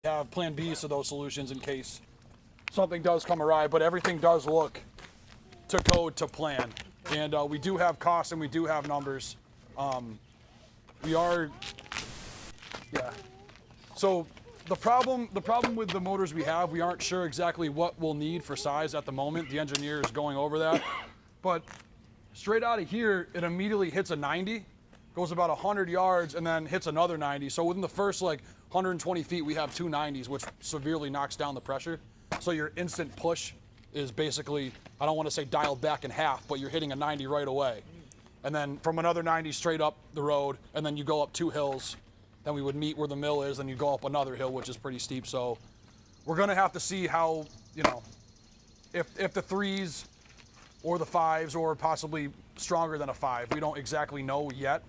have plan Bs to those solutions in case something does come awry, but everything does look to code to plan. And we do have costs and we do have numbers. We are, yeah. So the problem with the motors we have, we aren't sure exactly what we'll need for size at the moment. The engineer is going over that. But straight out of here, it immediately hits a 90, goes about 100 yards, and then hits another 90. So within the first like 120 feet, we have two 90s, which severely knocks down the pressure. So your instant push is basically, I don't want to say dialed back in half, but you're hitting a 90 right away. And then from another 90 straight up the road, and then you go up 2 hills, then we would meet where the mill is, and you go up another hill, which is pretty steep. So we're gonna have to see how, you know, if the 3s or the 5s or possibly stronger than a 5. We don't exactly know yet,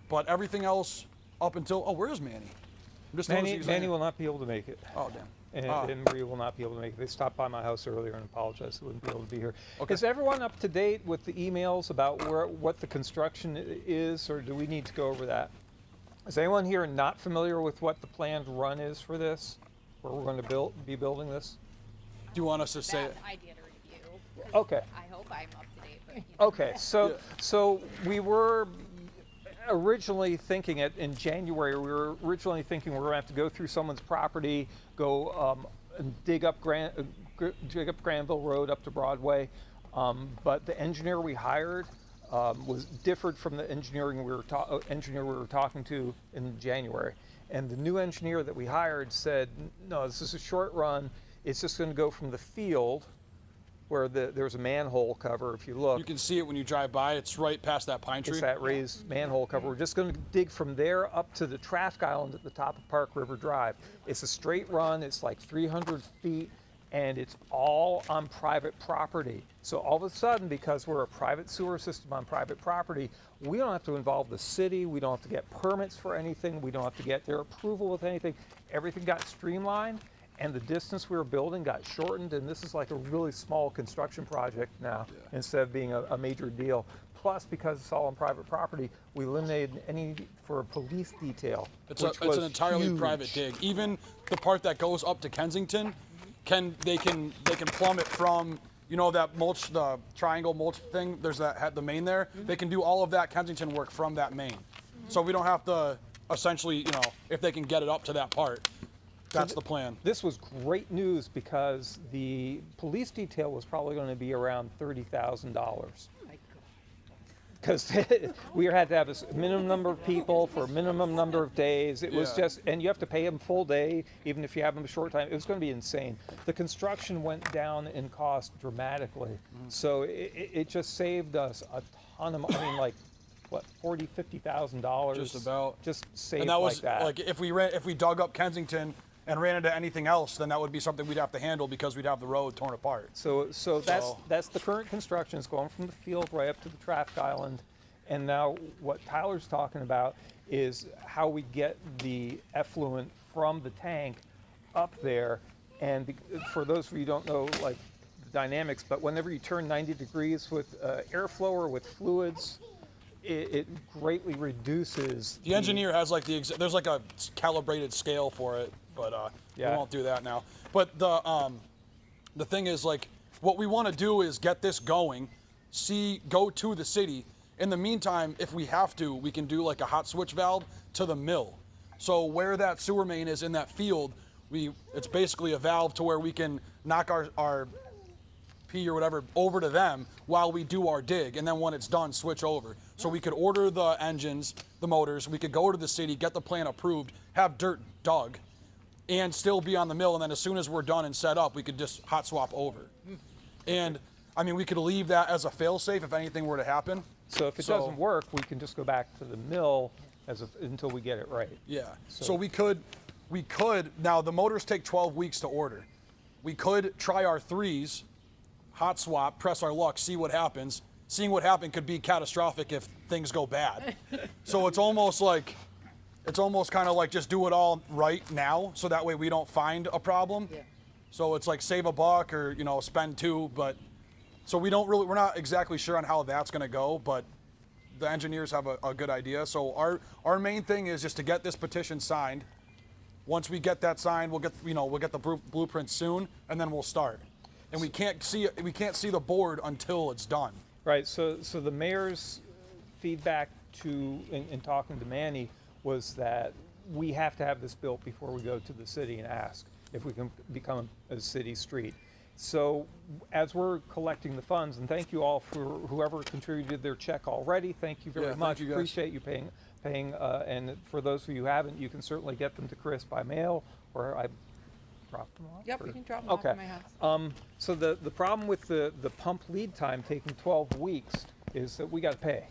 but everything else up until, oh, where's Manny? Manny will not be able to make it. Oh, damn. And Maria will not be able to make it. They stopped by my house earlier and apologized they wouldn't be able to be here. Okay. Is everyone up to date with the emails about what the construction is, or do we need to go over that? Is anyone here not familiar with what the planned run is for this, where we're going to be building this? Do you want us to say it? Idea to review. Okay. I hope I'm up to date. But, you know. Okay, so we were originally thinking it in January. We were originally thinking we're going to have to go through someone's property, go and dig up Granville Road up to Broadway. But the engineer we hired was differed from the engineer we were talking to in January. And the new engineer that we hired said, no, this is a short run. It's just going to go from the field where there's a manhole cover. If you look, You can see it when you drive by. It's right past that pine tree. it's that raised manhole cover. We're just going to dig from there up to the traffic island at the top of Park River Drive. It's a straight run. It's like 300 feet, and it's all on private property. So all of a sudden, because we're a private sewer system on private property, we don't have to involve the city. We don't have to get permits for anything. We don't have to get their approval with anything. Everything got streamlined, and the distance we were building got shortened, and this is like a really small construction project now instead of being a major deal. Plus, because it's all on private property, we eliminated any need for a police detail. It's an entirely private dig. Even the part that goes up to Kensington, they can plumb it from, you know, that mulch, the triangle mulch thing. There's the main there. They can do all of that Kensington work from that main. So we don't have to essentially, you know, if they can get it up to that part. That's the plan. This was great news because the police detail was probably going to be around $30,000. Because we had to have a minimum number of people for a minimum number of days. It was just, and you have to pay them full day, even if you have them a short time. It was going to be insane. The construction went down in cost dramatically. So it just saved us a ton of money. I mean, like, what, $40,000, $50,000? Just about. Just saved And that was like that. if we dug up Kensington and ran into anything else, then that would be something we'd have to handle because we'd have the road torn apart. So that's the current construction. It's going from the field right up to the traffic island. And now what Tyler's talking about is how we get the effluent from the tank up there. And for those of you who don't know, like, the dynamics, but whenever you turn 90 degrees with airflow or with fluids, it greatly reduces. The engineer has like there's like a calibrated scale for it, but we won't do that now. But the thing is, like, what we want to do is get this going, go to the city. In the meantime, if we have to, we can do like a hot switch valve to the mill. So where that sewer main is in that field, it's basically a valve to where we can knock our P or whatever over to them while we do our dig, and then when it's done, switch over. So we could order the engines, the motors, we could go to the city, get the plan approved, have dirt dug, and still be on the mill, and then as soon as we're done and set up, we could just hot swap over. And I mean, we could leave that as a fail-safe if anything were to happen. So if it doesn't work, we can just go back to the mill until we get it right. Yeah, so we could, now the motors take 12 weeks to order. We could try our 3s, hot swap, press our luck, see what happens. Seeing what happened could be catastrophic if things go bad. So it's almost kind of like just do it all right now, so that way we don't find a problem. Yeah. So it's like save a buck or, you know, spend 2, but so we're not exactly sure on how that's going to go, but the engineers have a good idea. So our main thing is just to get this petition signed, Once we get that signed, we'll get the blueprint soon, and then we'll start. And we can't see the board until it's done. Right. So the mayor's feedback in talking to Manny was that we have to have this built before we go to the city and ask if we can become a city street. So as we're collecting the funds, and thank you all for whoever contributed their check already. Thank you very Yeah, thank much. you guys. Appreciate you paying. And for those of you who haven't, you can certainly get them to Chris by mail, or I drop them off. Yep, or- you can drop them off Okay. at my house. So the problem with the pump lead time taking 12 weeks is that we got to pay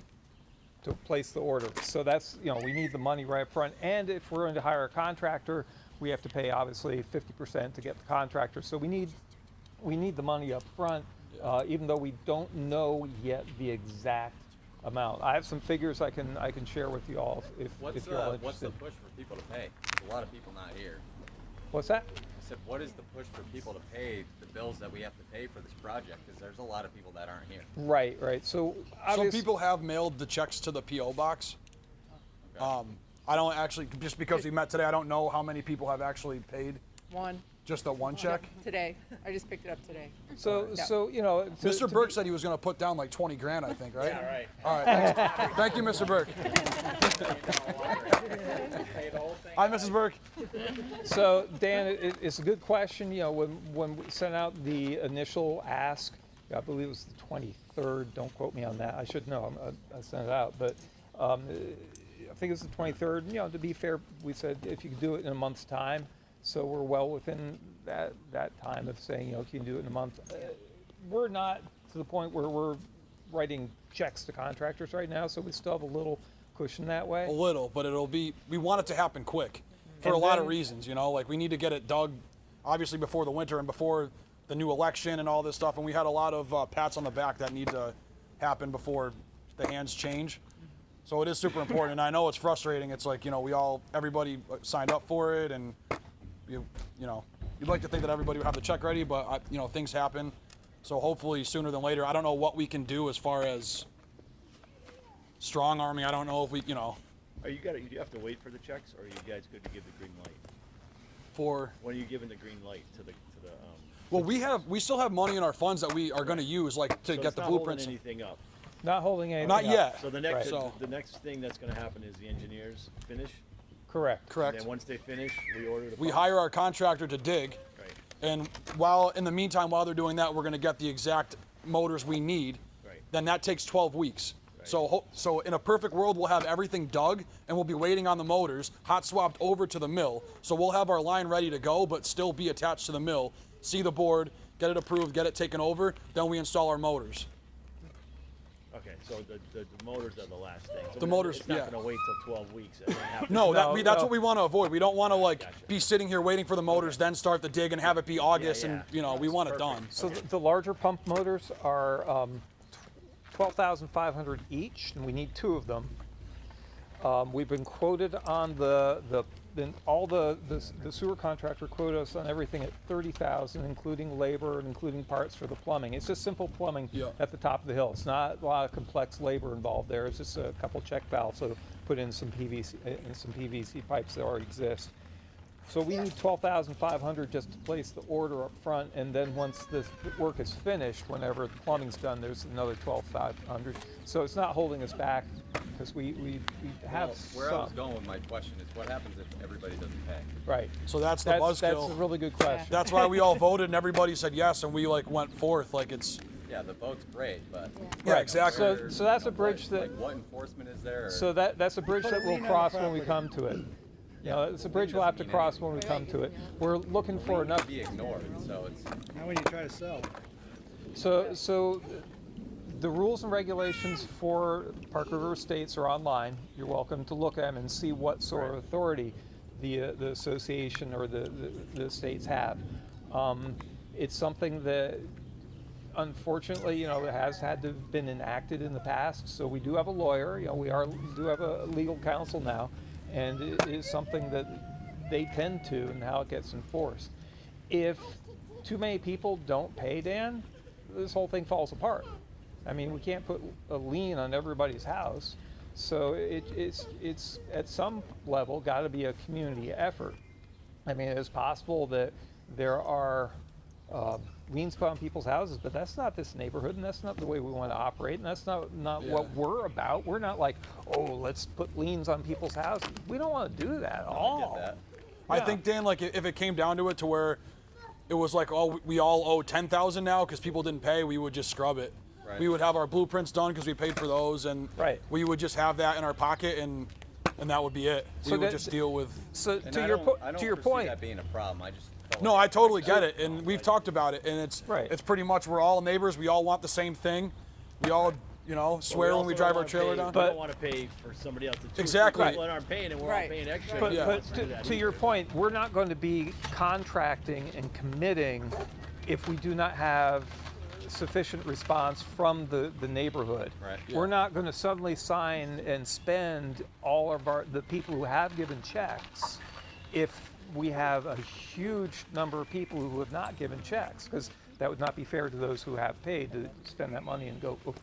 to place the order. So that's, we need the money right up front. And if we're going to hire a contractor, we have to pay obviously 50% to get the contractor. So we need the money up front, even though we don't know yet the exact amount. I have some figures I can share with you all if you're all interested. What's the push for people to pay? There's a lot of people not here. What's that? I said, what is the push for people to pay the bills that we have to pay for this project? Because there's a lot of people that aren't here. Right. So Some people have mailed the checks to the P.O. box. Okay. I don't actually, just because we met today, I don't know how many people have actually paid One just the one check. today. I just picked it up today. So Yeah. Mr. Burke said he was going to put down like 20 grand, I think, right? Yeah, right. All right. Thanks. Thank you, Mr. Burke. Hi, Mrs. Burke. So Dan, it's a good question. When we sent out the initial ask, I believe it was the 23rd. Don't quote me on that. I should know. I sent it out, but I think it was the 23rd. To be fair, we said if you could do it in a month's time. So we're well within that time of saying, can you do it in a month? We're not to the point where we're writing checks to contractors right now, so we still have a little cushion that way. A little, but we want it to happen quick for a lot of reasons, like we need to get it dug obviously before the winter and before the new election and all this stuff. And we had a lot of pats on the back that need to happen before the hands change. So it is super important. And I know it's frustrating. It's like, everybody signed up for it, and you'd like to think that everybody would have the check ready, but things happen. So hopefully sooner than later. I don't know what we can do as far as strong arming. I don't know if we, You have to wait for the checks, or are you guys good to give the green light? for. When are you giving the green light to the? Well, we still have money in our funds that we are going to use, like to So get it's the not blueprints. holding anything up. Not holding anything Not up. yet. So the next Right. So- the next thing that's going to happen is the engineers finish. Correct. Correct. And then once they finish, we order the. We pump. hire our contractor to dig, Right. and in the meantime, while they're doing that, we're going to get the exact motors we need. Right. Then that takes 12 weeks. Right. So in a perfect world, we'll have everything dug, and we'll be waiting on the motors, hot swapped over to the mill. So we'll have our line ready to go, but still be attached to the mill. See the board, get it approved, get it taken over. Then we install our motors. Okay, so the motors are the last thing. So The motors, It's not yeah. going to wait till 12 weeks. And then have to- No, No, that's no. what we want to avoid. We don't want to Gotcha. be sitting here waiting for the motors, then start the dig and have it be August, yeah. and we want it done. So the larger pump motors are 12,500 each, and we need 2 of them. We've been quoted on all the sewer contractor quoted us on everything at 30,000, including labor and including parts for the plumbing. It's just simple plumbing Yeah. at the top of the hill. It's not a lot of complex labor involved there. It's just a couple check valves, so put in some PVC pipes that already exist. So we need 12,500 just to place the order up front, and then once the work is finished, whenever the plumbing's done, there's another 12,500. So it's not holding us back because we have Where I some. was going with my question is, what happens if everybody doesn't pay? Right. So that's the That's a buzzkill. really good question. That's why we all voted and everybody said yes, and we went forth. Like it's Yeah, the vote's great, but. Yeah, exactly. So that's a bridge that. What enforcement is there? Or- So that's a bridge that we'll cross when we come to it. It's a bridge we'll have to doesn't mean cross when we come to it. We're looking for to enough. be ignored, so it's. How when you try to sell? So the rules and regulations for Park River Estates are online. You're welcome to look at them and see what sort of authority the association or the estates have. It's something that unfortunately, it has had to have been enacted in the past. So we do have a lawyer. We do have a legal counsel now, and it is something that they tend to, and how it gets enforced. If too many people don't pay, Dan, this whole thing falls apart. I mean, we can't put a lien on everybody's house, so it's at some level got to be a community effort. I mean, it's possible that there are liens put on people's houses, but that's not this neighborhood, and that's not the way we want to operate, and that's not what we're about. We're not like, oh, let's put liens on people's houses. We don't want to do that at all. I get that. I think, Dan, like if it came down to it to where it was like, oh, we all owe 10,000 now because people didn't pay, we would just scrub it. Right. We would have our blueprints done because we paid for those, and Right. we would just have that in our pocket, and that would be it. So We would that- just deal with. So And to I your don't- I don't to your foresee point, that being a problem. I just felt No, like I totally get it, and we've talked about it, and it's Right. it's pretty much we're all neighbors. We all want the same thing. We all, swear when we drive our trailer down. We But- don't want to pay for somebody else to do it. Exactly. People that aren't paying and we're all Right. paying extra. but, we don't but want to do that to your either. point, we're not going to be contracting and committing if we do not have sufficient response from the neighborhood. Right. We're not going to suddenly sign and spend all of the people who have given checks if we have a huge number of people who have not given checks, because that would not be fair to those who have paid to spend that money and go, oops.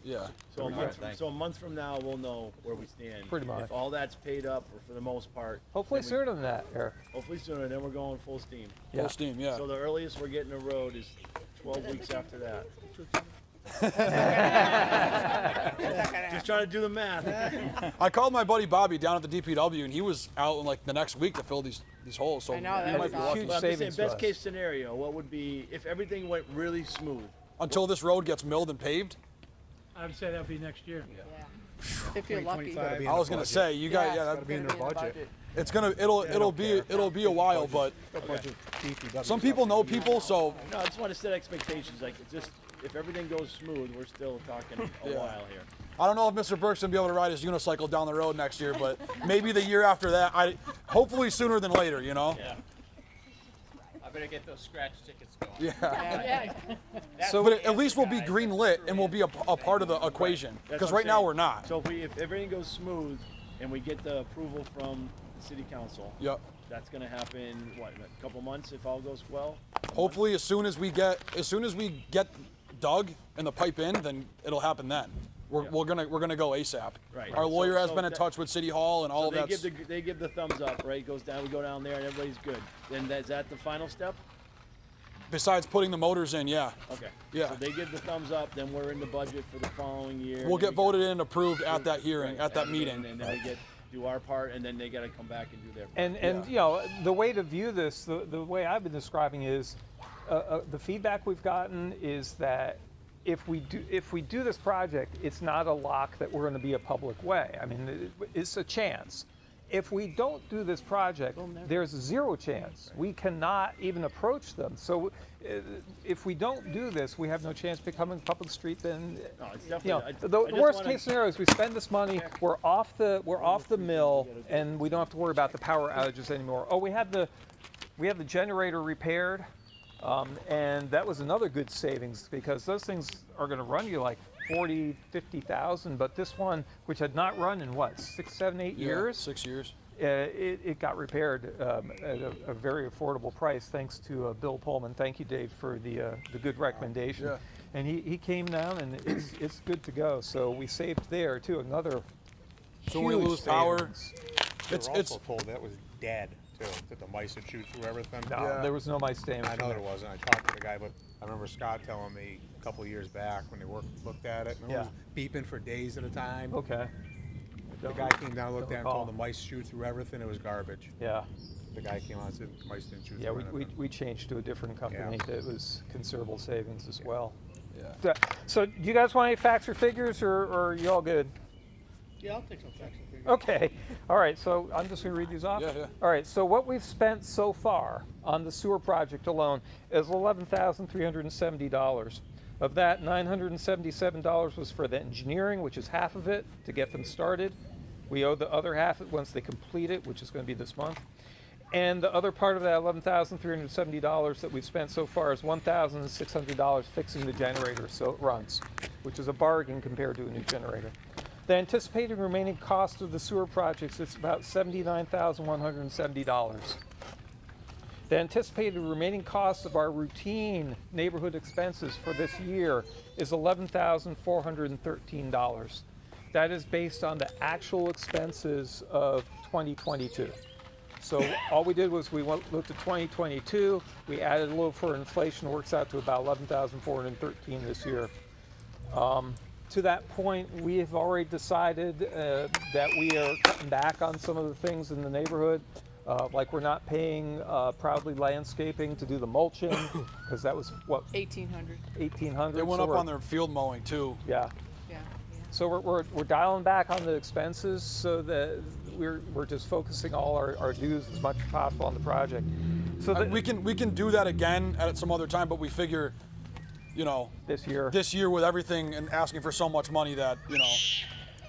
Yeah. So a Alright, month, thanks. so a month from now, we'll know where we stand. Pretty much. If all that's paid up, or for the most part. Hopefully then we- sooner than that, Eric. Hopefully sooner, then we're going full steam. Yeah. Full steam. Yeah. So the earliest we're getting a road is 12 weeks after that. Just trying to do the math. I called my buddy Bobby down at the DPW, and he was out in like the next week to fill these holes. So I know, we that might was be awesome. lucky. Huge But I'm just saying, savings for best us. case scenario, what would be if everything went really smooth? Until this road gets milled and paved. I would say that would be next year. Yeah. If you're lucky. I was gonna say you got it's that'd gonna be in be their in the budget. It'll be a while, but some people know people, so No, I just want to set expectations. Like, it's just if everything goes smooth, we're still talking a Yeah. while here. I don't know if Mr. Burke's gonna be able to ride his unicycle down the road next year, but maybe the year after that. Hopefully sooner than later, Yeah. I better get those scratch tickets going. Yeah. Yeah. So But at least we'll be green lit and we'll be a part of the equation. That's Because what right I'm now saying. we're not. So if everything goes smooth and we get the approval from the city council, Yep. that's going to happen what, in a couple months if all goes well. Hopefully as soon as we get dug and the pipe in, then it'll happen then. We're gonna go ASAP. Right. Our lawyer has So been in that- touch with City Hall and all So of that. they give the thumbs up, right? Goes down, we go down there and everybody's good. Then is that the final step? Besides putting the motors in, yeah. Okay. Yeah. So they give the thumbs up, then we're in the budget for the following year. We'll then get we go- voted in and approved at that hearing, Right. at that And meeting. then we do our part, and then they got to come back and do their part. And the way to view this, the way I've been describing is, the feedback we've gotten is that if we do this project, it's not a lock that we're going to be a public way. I mean, it's a chance. If we don't do this project, there's zero chance. We cannot even approach them. So if we don't do this, we have no chance becoming public street. Then No, it's you know, definitely. the I just worst wanna- case scenario is we spend this money, we're off the mill, and we don't have to worry about the power outages anymore. Oh, we had the generator repaired, and that was another good savings because those things are going to run you like 40, 50,000. But this one, which had not run in what, 6, 7, 8 Yeah, years, 6 years. it got repaired at a very affordable price thanks to Bill Pullman. Thank you, Dave, for the good recommendation. Yeah. And he came down and it's good to go. So we saved there too. Another So when we huge lose power, savings. it's We're also told that was dead too, that the mice would shoot through everything. No, Yeah. there was no mice damage. I know there wasn't. I talked to the guy, but I remember Scott telling me a couple of years back when they looked at it, and it was beeping for days at a time. Okay. The guy came down, looked at it, and recall. told the mice shoot through everything. It was garbage. Yeah. The guy came out and said mice didn't shoot Yeah, through we anything. changed to a different company that was considerable savings as well. yeah. So do you guys want any facts or figures, or are you all good? Yeah, I'll take some facts and figures. Okay. All right. So I'm just going to read these off. Yeah, yeah. All right. So what we've spent so far on the sewer project alone is $11,370. Of that, $977 was for the engineering, which is half of it, to get them started. We owe the other half once they complete it, which is going to be this month. And the other part of that $11,370 that we've spent so far is $1,600 fixing the generator so it runs, which is a bargain compared to a new generator. The anticipated remaining cost of the sewer projects is about $79,170. The anticipated remaining cost of our routine neighborhood expenses for this year is $11,413. That is based on the actual expenses of 2022. So all we did was we looked at 2022, we added a little for inflation, works out to about 11,413 this year. To that point, we have already decided that we are cutting back on some of the things in the neighborhood. Like we're not paying Proudly Landscaping to do the mulching, because that was, what, 1,800. 1,800? They went So up we're- on their field mowing too. Yeah. Yeah. So we're dialing back on the expenses so that we're just focusing all our dues as much as possible on the project. So that We can do that again at some other time, but we figure, you know, this year. this year with everything and asking for so much money that, you know,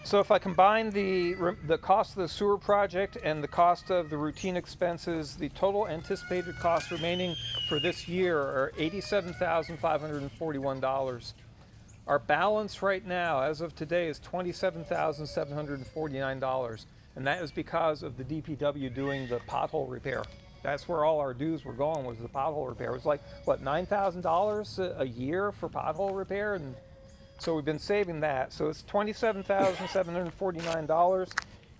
So if I combine the cost of the sewer project and the cost of the routine expenses, the total anticipated costs remaining for this year are $87,541. Our balance right now, as of today, is $27,749, and that is because of the DPW doing the pothole repair. That's where all our dues were going, was the pothole repair. It was like, what, $9,000 a year for pothole repair? And so we've been saving that. So it's $27,749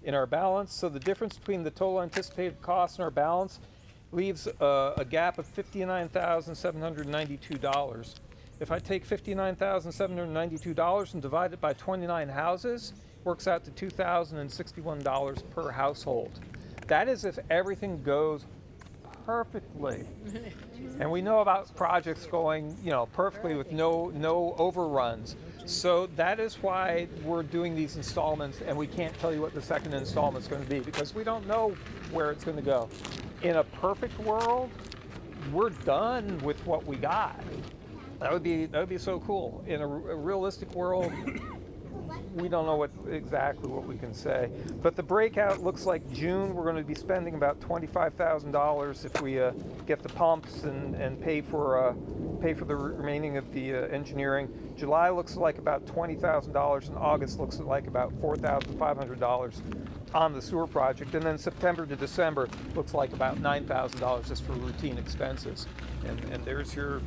in our balance. So the difference between the total anticipated cost and our balance leaves a gap of $59,792. If I take $59,792 and divide it by 29 houses, works out to $2,061 per household. That is if everything goes perfectly. And we know about projects going, you know, perfectly with no overruns. So that is why we're doing these installments, and we can't tell you what the second installment is going to be because we don't know where it's going to go. In a perfect world, we're done with what we got. That would be so cool. In a realistic world, we don't know exactly what we can say. But the breakout looks like June, we're going to be spending about $25,000 if we get the pumps and pay for the remaining of the engineering. July looks like about $20,000, and August looks like about $4,500 on the sewer project. And then September to December looks like about $9,000 just for routine expenses. And there's your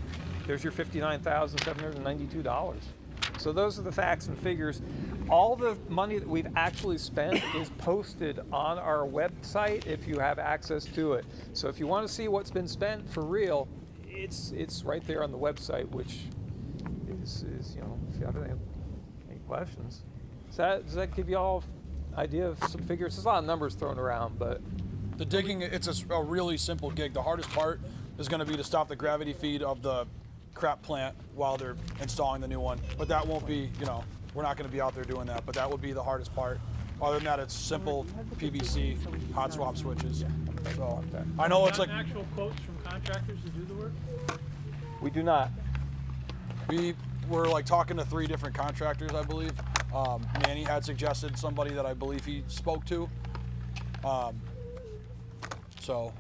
$59,792. So those are the facts and figures. All the money that we've actually spent is posted on our website if you have access to it. So if you want to see what's been spent for real, it's right there on the website, which is you know, if you have any questions. Does that give you all an idea of some figures? There's a lot of numbers thrown around, but the digging, it's a really simple gig. The hardest part is going to be to stop the gravity feed of the crap plant while they're installing the new one. But that won't be, you know, we're not going to be out there doing that, but that would be the hardest part. Other than that, it's simple PVC hot swap switches. So I know it's like Actual quotes from contractors to do the work? we do not. we were like talking to 3 different contractors, I believe. Manny had suggested somebody that I believe he spoke to. So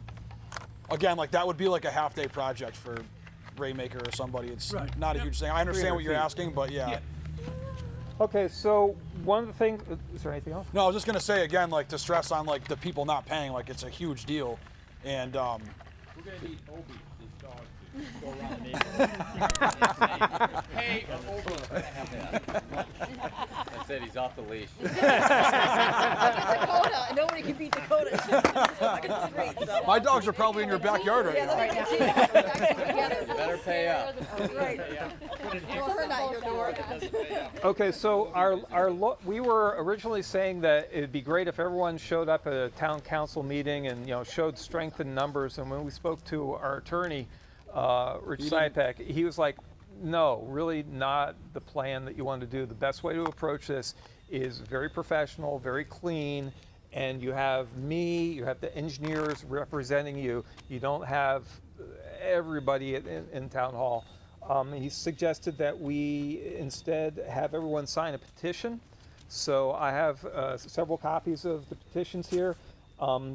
again, like that would be like a half-day project for Raymaker or somebody. It's Right. not a Yep. huge thing. I understand what you're 300 asking, but yeah. Okay, so one of the things, is there anything else? No, I was just gonna say again, like to stress on like the people not paying, like it's a huge deal, and We're gonna need Obi, this dog, to go around the neighborhood. Hey, Obi. That's it, he's off the leash. Dakota, nobody can beat Dakota. She's stuck in the street, so. my dogs are probably in your backyard right Yeah, now. right now. You better pay up. Right. Door not your door. Okay, so we were originally saying that it'd be great if everyone showed up at a town council meeting and, you know, showed strength in numbers. And when we spoke to our attorney, Rich Sypek, he was like, no, really not the plan that you want to do. The best way to approach this is very professional, very clean, and you have me, you have the engineers representing you. You don't have everybody in town hall. He suggested that we instead have everyone sign a petition. So I have several copies of the petitions here.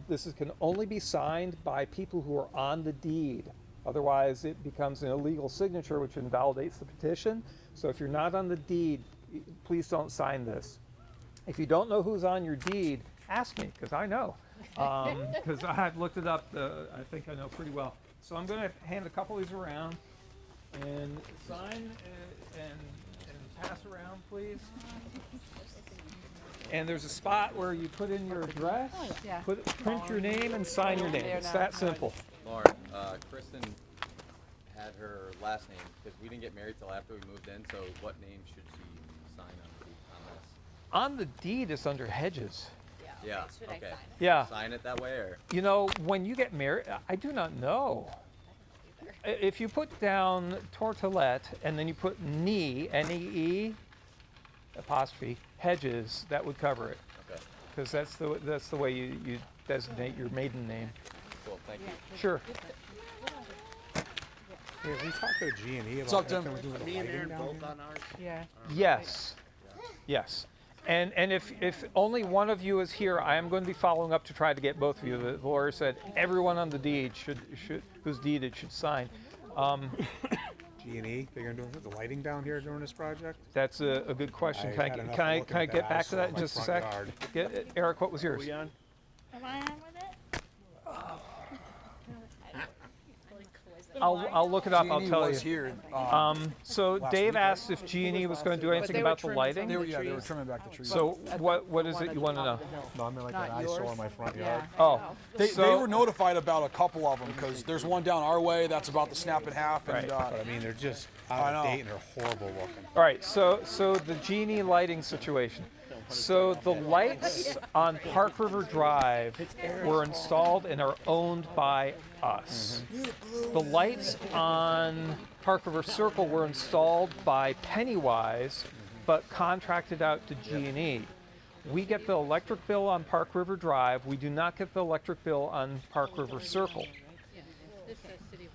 This can only be signed by people who are on the deed. Otherwise, it becomes an illegal signature, which invalidates the petition. So if you're not on the deed, please don't sign this. If you don't know who's on your deed, ask me, because I know. Because I've looked it up, I think I know pretty well. So I'm going to hand a couple of these around and sign and pass around, please. and there's a spot where you put in your address, Yeah. print your name, and sign your name. There It's now. that simple. Lauren, Kristen had her last name because we didn't get married till after we moved in. So what name should she sign on this? On the deed, it's under Hedges. Yeah. Should I Okay. sign it? Yeah. Sign it that way, or You know, when you get married, I do not know. If you put down Tortolet and then you put Nee, N-E-E, apostrophe, Hedges, that would cover it. okay. Because that's the way you designate your maiden name. Cool. Thank you. Sure. Yeah, we talked to G&E about What's up, Tim? anything we do with the Me and lighting Aaron down both here? on ours. Yeah. Yes. Yes. And if only one of you is here, I am going to be following up to try to get both of you. The lawyer said everyone on the deed should whose deed it should sign. G&E, they're gonna do the lighting down here during this project? That's a good question. I Can I had get, enough can I looking can I at get that back to eyesore that in in my just a front sec? yard. Eric, what was yours? We on? Am I on with it? I'll look it up. I'll G&E tell was you. here. So Dave week, asked if G&E was going to do anything they were about the trimming lighting. They were the they were trees. trimming back the trees. So what is it you want to know? No, I mean like Not an eyesore yours? in my front Yeah. yard. Oh, they so- were notified about a couple of them because there's one down our way that's about to snap in half, and Right. But I mean, they're just I out of know. date and they're horrible looking. All right, so the Genie lighting situation. So the lights on Park River Drive were installed and are owned by us. The lights on Park River Circle were installed by Pennywise, but contracted out to G&E. We get the electric bill on Park River Drive. We do not get the electric bill on Park River Circle.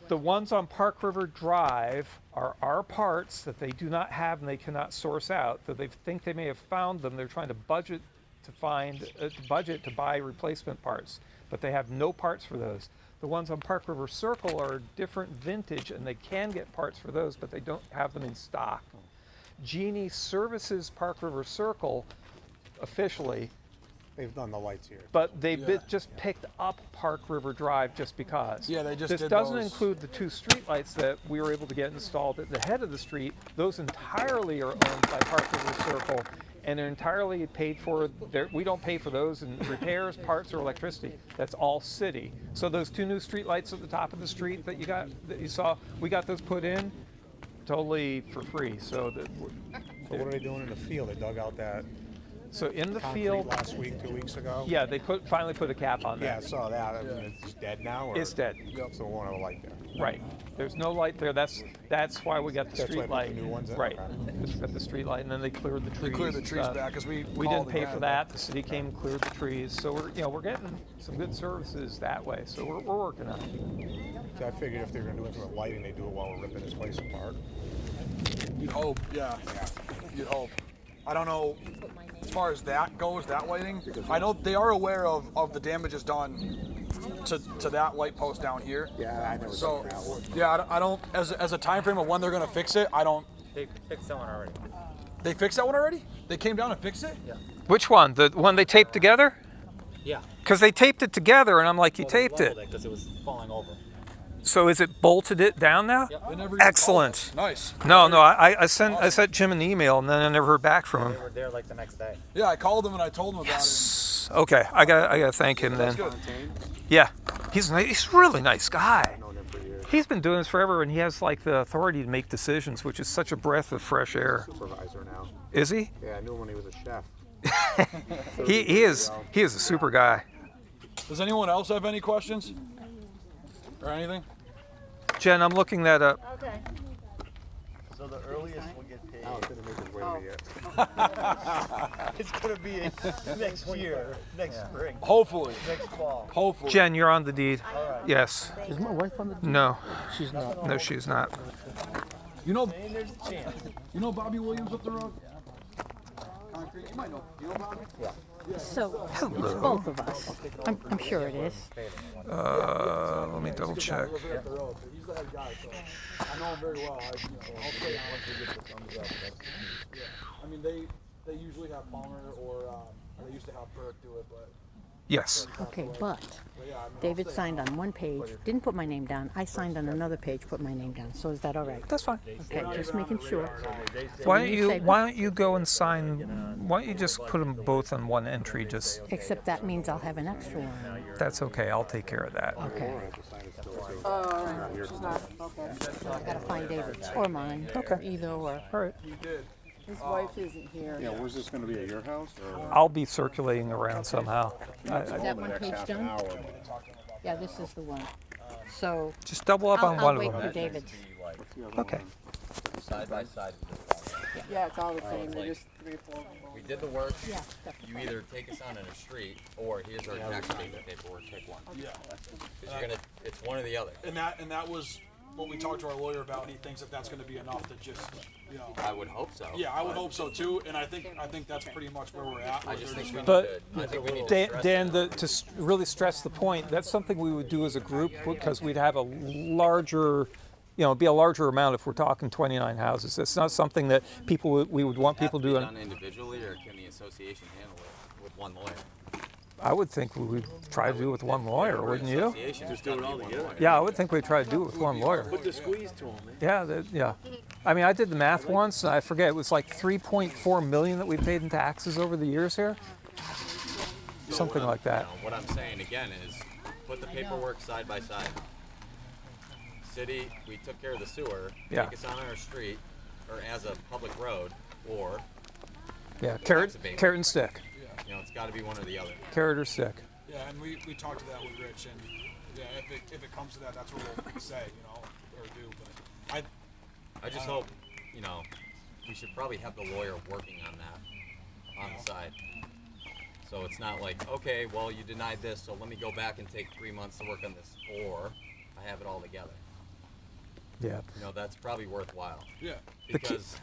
The ones on Park River Drive are our parts that they do not have and they cannot source out. So they think they may have found them. They're trying to budget to buy replacement parts, but they have no parts for those. The ones on Park River Circle are a different vintage and they can get parts for those, but they don't have them in stock. Genie services Park River Circle officially, They've done the lights here. but they Yeah. just picked up Park River Drive just because. Yeah, they just This did doesn't those. include the two streetlights that we were able to get installed at the head of the street. Those entirely are owned by Park River Circle, and they're entirely paid for. We don't pay for those in repairs, parts, or electricity. That's all city. So those two new streetlights at the top of the street that you saw, we got those put in totally for free. So So what are they doing in the field? They dug out that so in the concrete field, last week, 2 weeks ago? yeah, they finally put a cap on Yeah, I that. saw that. I mean, it's dead now? Or? It's dead. So we won't have a light there. Right. There's no light there. That's why we got the That's street why they light. put the new ones in? Right. Okay. Just got the street light, and then they cleared the trees. They cleared the and trees stuff. back because we We called didn't pay again, for that. The city came and cleared the trees. So we're getting some good services that way. So we're working on it. So I figured if they're gonna do it for the lighting, they do it while we're ripping this place apart. You'd hope, yeah. You'd hope. I don't know as far as that goes, that lighting. I know they are aware of the damages done to that light post down here. Yeah, I never So seen that one. yeah, I don't as a time frame of when they're gonna fix it. I don't. They fixed that one already. They fixed that one already? They came down and fixed it? Yeah. Which one? The one they taped together? Yeah. Because they taped it together, and I'm like, you taped it. because it was falling over. So is it bolted it down now? They never even Excellent. called us. Nice. No, I sent Jim an email, and then I never heard back from him. were there like the next day. Yeah, I called him and I told him about it. Okay, I gotta thank him then. Good. Yeah, he's a really nice guy. I've known him for years. He's been doing this forever, and he has like the authority to make decisions, which is such a breath of fresh air. Supervisor now. Is he? Yeah, I knew him when he was a chef. He is a super guy. Does anyone else have any questions? Or anything? Jen, I'm looking that up. Okay. So the earliest we'll get paid, Alan didn't make his way to me yet. it's gonna be next year, next spring, Hopefully. next fall. Hopefully. Jen, you're on the deed. Yes. Is my wife on the deed? No. She's not. No, she's not. You know, And there's a chance. you know Bobby Williams up the road? Concrete. You might know. You know Bobby? So it's both of us. I'm sure it is. Let me double check. He lives right up the road. He's the head guy, so I know him very well. I'll say honestly get the thumbs up. I mean, they usually have Palmer or they used to have Burke do it, but Yes. Okay, but David signed on one page, didn't put my name down. I signed on another page, put my name down. So is that all right? That's fine. Okay, just making sure. Why when don't you you say- Why don't you go and sign? Why don't you just put them both on one entry? Just Except that means I'll have an extra one. that's okay. I'll take care of that. Okay. Oh, all right. She's not, okay. So I gotta find David's or mine. Okay. Either or. All right. His wife isn't here. Yeah, where's this gonna be, at your house or? I'll be circulating around somehow. Is that one page done? Yeah, this is the one. So Just double up on I'll one wait of for them. David's. Okay. Side by side with this project. Yeah, it's all the same. They're like- just 3 or 4 We did the work. Yeah. You either take us on in a street, or here's our tax abatement paperwork. Pick one. Yeah. Because you're gonna, it's one or the other. And that was what we talked to our lawyer about. He thinks that that's going to be enough to just, you know. I would hope so. Yeah, I would hope so too. And I think that's pretty much where we're at. I just think we need But to. I think we need to stress Dan, that. really stress the point, that's something we would do as a group because we'd have a larger, it'd be a larger amount if we're talking 29 houses. It's not something that we would want people Have to be doing. done individually, or can the association handle it with one lawyer? I would think we would try to do it with one lawyer, wouldn't you? Association, just do it all together. Yeah, I would think we'd try to do it with one lawyer. Put the squeeze to them, man. Yeah, yeah. I mean, I did the math once, and I forget, it was like 3.4 million that we paid in taxes over the years here. Something like that. What I'm saying again is, put the paperwork side by side. City, we took care of the sewer. Yeah. Take us on our street, or as a public road, or Yeah, carrot and stick. it's got to be one or the other. Carrot or stick. Yeah, and we talked to that with Rich, and yeah, if it comes to that, that's what we'll say, or do. But I just hope, we should probably have the lawyer working on that on the side. So it's not like, okay, well, you denied this, so let me go back and take 3 months to work on this, or I have it all together. Yeah. That's probably worthwhile. yeah, Because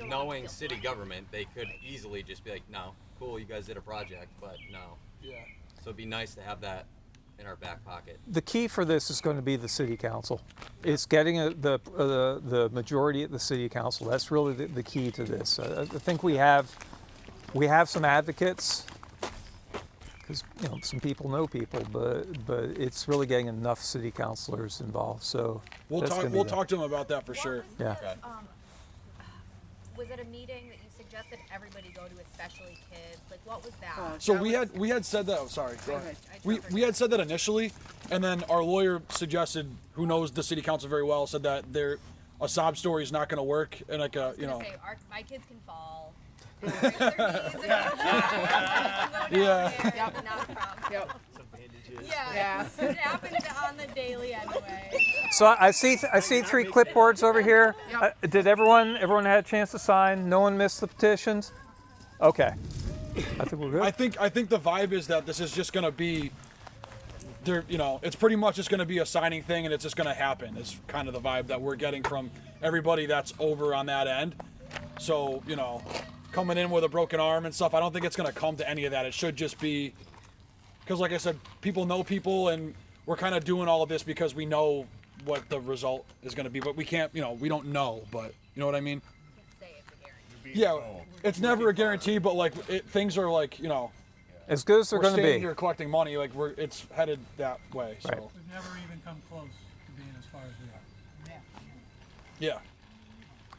knowing city government, they could easily just be like, no, cool, you guys did a project, but no. yeah. So it'd be nice to have that in our back pocket. The key for this is going to be the city council. It's getting the majority at the city council. That's really the key to this. I think we have some advocates because some people know people, but it's really getting enough city councilors involved. So We'll talk to him about that for sure. Yeah. Was it a meeting that you suggested everybody go to, especially kids? Like, what was that? So we had said that. Oh, sorry. Go ahead. We had said that initially, and then our lawyer suggested, who knows the city council very well, said that a sob story is not going to work, and like Say, my kids can fall. Yeah. Yep. Not a problem. Yep. Yeah. It happens on the daily anyway. So I see 3 clipboards over here. Did everyone had a chance to sign? No one missed the petitions? Okay. I think we're good. I think the vibe is that this is just going to be it's pretty much just going to be a signing thing, and it's just going to happen. It's kind of the vibe that we're getting from everybody that's over on that end. So, coming in with a broken arm and stuff, I don't think it's going to come to any of that. It should just be, because like I said, people know people, and we're kind of doing all of this because we know what the result is going to be, but we can't, we don't know, but you know what I mean? Say it's a guarantee. Yeah, it's never a guarantee, but like things are like, as good as they're we're going to standing be. here collecting money, like it's headed that way. So Right. We've never even come close to being as far as we are. yeah,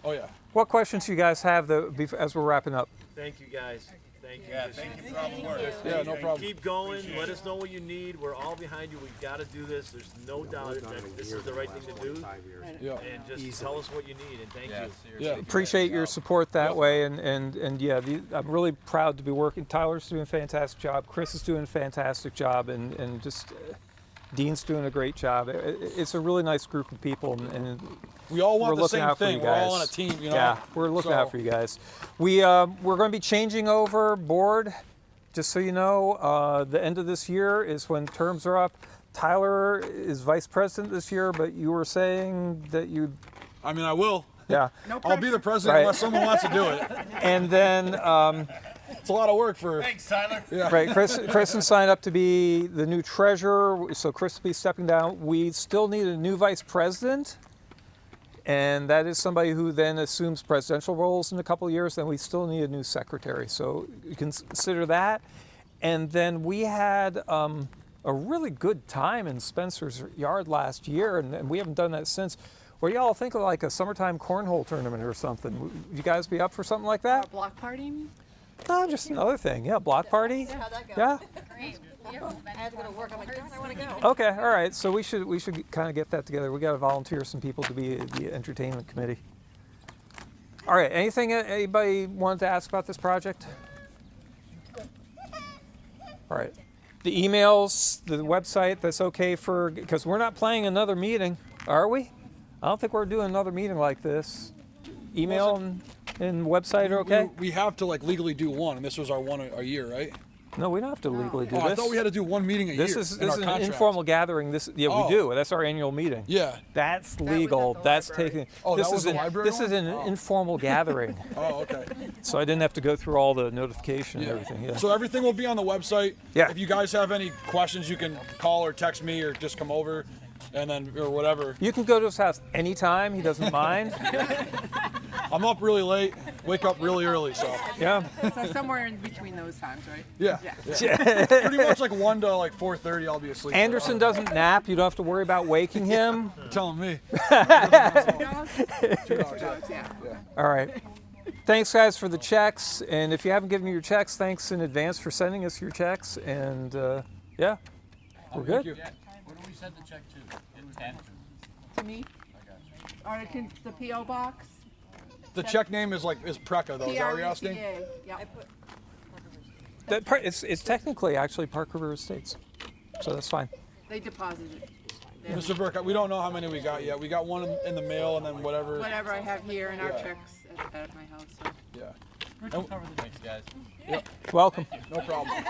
oh yeah. What questions do you guys have as we're wrapping up? Thank you, guys. Thank you. Yeah, thank you for all the work. Yeah, no problem. Keep going. Let us know what you need. We're all behind you. We've got to do this. There's no doubt that this is the right thing to do. Yeah. And just tell us what you need, and thank you. Yeah. Appreciate your support that way, and yeah, I'm really proud to be working. Tyler's doing a fantastic job. Chris is doing a fantastic job, and just Dean's doing a great job. It's a really nice group of people, and We all want we're the looking same out for thing. you We're all guys. on a team, Yeah, we're looking So- out for you guys. We're going to be changing over board. Just so you know, the end of this year is when terms are up. Tyler is vice president this year, but you were saying that you, I mean, I will. yeah. I'll be the president Right. unless someone wants to do it. And then, It's a lot of work for. Thanks, Tyler. right, Kristen signed up to be the new treasurer, so Chris will be stepping down. We still need a new vice president, and that is somebody who then assumes presidential roles in a couple of years. Then we still need a new secretary, so you can consider that. And then we had a really good time in Spencer's yard last year, and we haven't done that since. What do y'all think of like a summertime cornhole tournament or something? Would you guys be up for something like that? Block party? No, just another thing. Yeah, block party. Yeah, how'd that go? Yeah. Great. I had to go to work. I'm like, darn, I want to go. Okay. All right. So we should kind of get that together. We got to volunteer some people to be the entertainment committee. All right. Anything anybody wanted to ask about this project? All right. The emails, the website. That's okay for because we're not planning another meeting, are we? I don't think we're doing another meeting like this. Email and website are okay? We have to like legally do one, and this was our one a year, right? No, we don't have to legally do Oh, this. I thought we had to do one meeting a year. This is in our an contract. informal gathering. We Oh. do. That's our annual meeting. Yeah. That's legal. That's taking. Oh, this that was is the an, library This is one? an informal gathering. Oh, okay. So I didn't have to go through all the notification and Yeah. everything. Yeah. So everything will be on the website. Yeah. If you guys have any questions, you can call or text me or just come over, and then or whatever. You can go to his house anytime. He doesn't mind. I'm up really late, wake up really early, so Yeah. So somewhere in between those times, right? yeah. Pretty much like 1 to like 4:30, I'll be asleep. Anderson doesn't nap. You don't have to worry about waking him. You're telling me. Dogs? 2 dogs, Yeah. All right. Thanks, guys, for the checks. And if you haven't given me your checks, thanks in advance for sending us your checks. And yeah, we're good. Thank you. Where do we send the check to? Intent. To me? Or the P.O. box? The check name is PRECA though. Is that what you're asking? PRECA. Yeah. It's technically actually Park River Estates, so that's fine. They deposited. Mr. Burke, we don't know how many we got yet. We got one in the mail, and then whatever. Whatever I have here in our checks at my house. So. Yeah. Rich will cover the next, guys. Welcome. No problem.